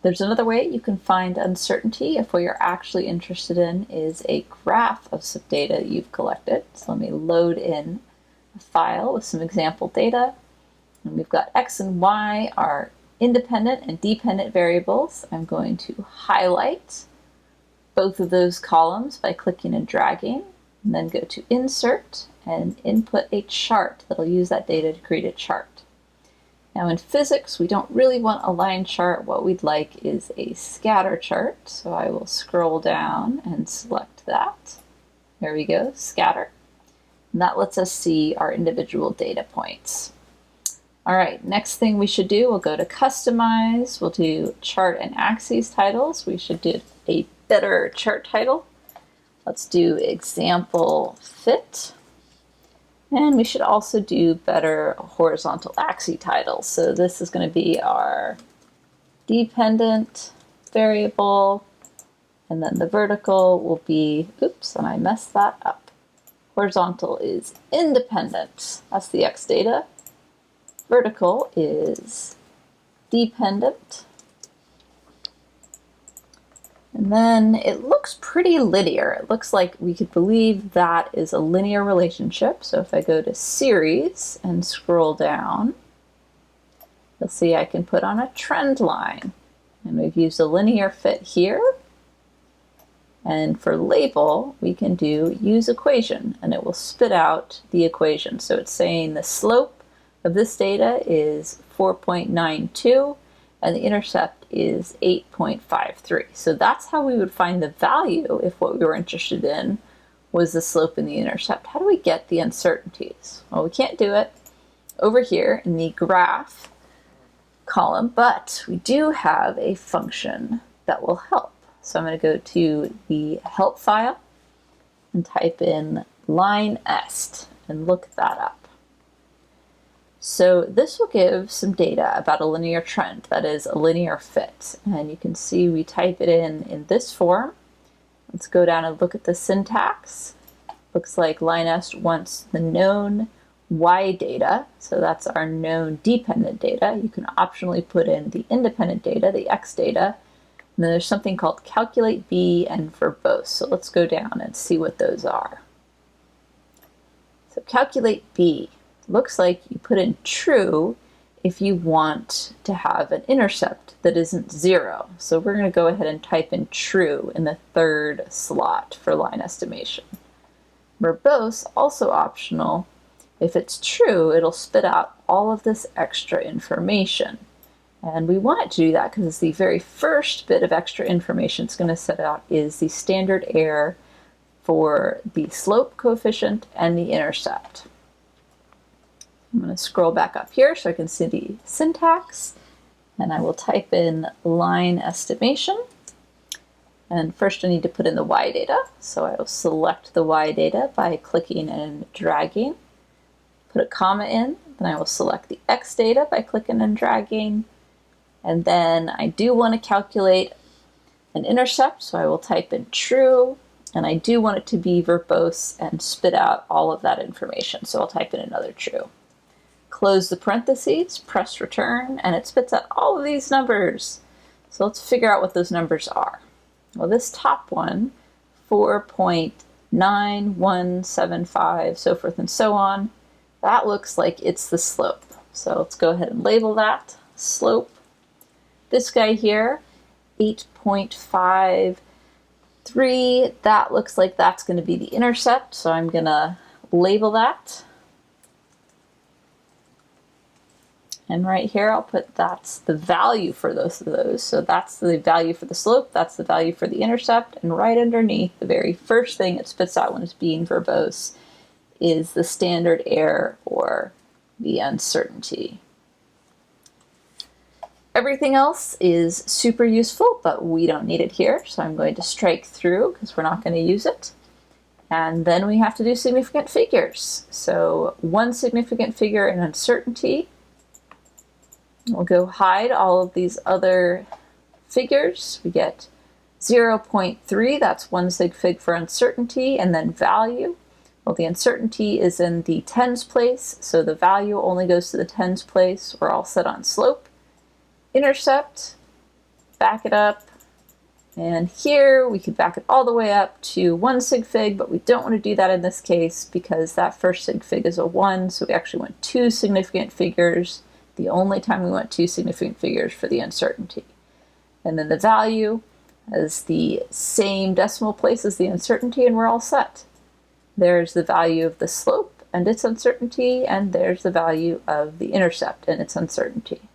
There's another way you can find uncertainty if what you're actually interested in is a graph of some data you've collected. So let me load in a file with some example data. And we've got x and y are independent and dependent variables. I'm going to highlight both of those columns by clicking and dragging, and then go to Insert and input a chart that'll use that data to create a chart. Now in physics, we don't really want a line chart. What we'd like is a scatter chart. So I will scroll down and select that. There we go, scatter. And that lets us see our individual data points. All right, next thing we should do, we'll go to Customize. We'll do Chart and Axes titles. We should do a better chart title. Let's do Example Fit. And we should also do better horizontal axis titles. So this is going to be our dependent variable, and then the vertical will be, oops, and I messed that up. Horizontal is independent, that's the x data. Vertical is dependent. And then it looks pretty linear. It looks like we could believe that is a linear relationship. So if I go to Series and scroll down, you'll see I can put on a trend line. And we've used a linear fit here. And for label, we can do use equation, and it will spit out the equation. So it's saying the slope of this data is 4.92. and the intercept is 8.53. So that's how we would find the value if what we were interested in was the slope and the intercept. How do we get the uncertainties? Well, we can't do it over here in the graph column, but we do have a function that will help. So I'm going to go to the help file and type in lineest and look that up. So this will give some data about a linear trend, that is a linear fit. And you can see we type it in this form. Let's go down and look at the syntax. Looks like lineest wants the known y data, so that's our known dependent data. You can optionally put in the independent data, the x data, and then there's something called calculate b and verbose. So let's go down and see what those are. So calculate b. Looks like you put in true if you want to have an intercept that isn't 0. So we're going to go ahead and type in true in the third slot for line estimation. Verbose, also optional. If it's true, it'll spit out all of this extra information. And we want it to do that because the very first bit of extra information it's going to set out is the standard error for the slope coefficient and the intercept. I'm going to scroll back up here so I can see the syntax, and I will type in line estimation. And first I need to put in the y data, so I will select the y data by clicking and dragging, put a comma in, then I will select the x data by clicking and dragging, and then I do want to calculate an intercept, so I will type in true, and I do want it to be verbose and spit out all of that information, so I'll type in another true. Close the parentheses, press return, and it spits out all of these numbers. So let's figure out what those numbers are. Well, this top one, 4.9175, so forth and so on, that looks like it's the slope. So let's go ahead and label that slope. This guy here, 8.53, that looks like that's going to be the intercept, so I'm going to label that. And right here, I'll put that's the value for those of those. So that's the value for the slope, that's the value for the intercept, and right underneath, the very first thing it spits out when it's being verbose is the standard error or the uncertainty. Everything else is super useful, but we don't need it here. So I'm going to strike through because we're not going to use it. And then we have to do significant figures. So one significant figure in uncertainty. We'll go hide all of these other figures. We get 0.3, that's one sig fig for uncertainty, and then value. Well, the uncertainty is in the tens place, so the value only goes to the tens place. We're all set on slope. Intercept, back it up. And here we could back it all the way up to 1 sig fig, but we don't want to do that in this case because that first sig fig is a 1, so we actually want 2 significant figures, the only time we want 2 significant figures for the uncertainty. And then the value has the same decimal place as the uncertainty, and we're all set. There's the value of the slope and its uncertainty, and there's the value of the intercept and its uncertainty.